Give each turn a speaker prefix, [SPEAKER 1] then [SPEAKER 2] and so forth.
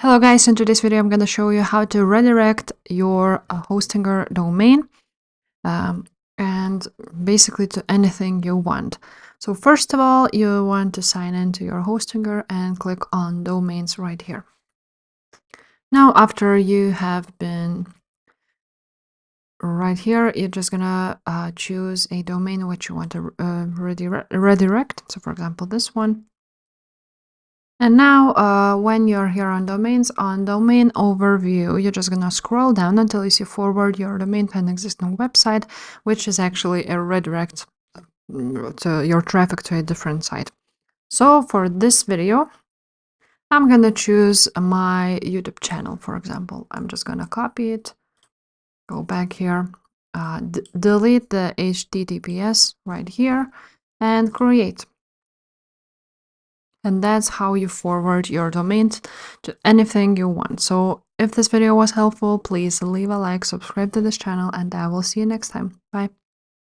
[SPEAKER 1] Hello guys, in today's video I'm going to show you how to redirect your Hostinger domain and basically to anything you want. So first of all, you want to sign into your Hostinger and click on domains right here. Now after you have been right here, you're just gonna choose a domain which you want to redirect. So for example, this one. And now when you're here on domains, on domain overview, you're just gonna scroll down until you see forward your domain to an existing website, which is actually a redirect to your traffic to a different site. So for this video, I'm gonna choose my YouTube channel, for example. I'm just gonna copy it, go back here, delete the HTTPS right here, and create. And that's how you forward your domain to anything you want. So if this video was helpful, please leave a like, subscribe to this channel, and I will see you next time. Bye.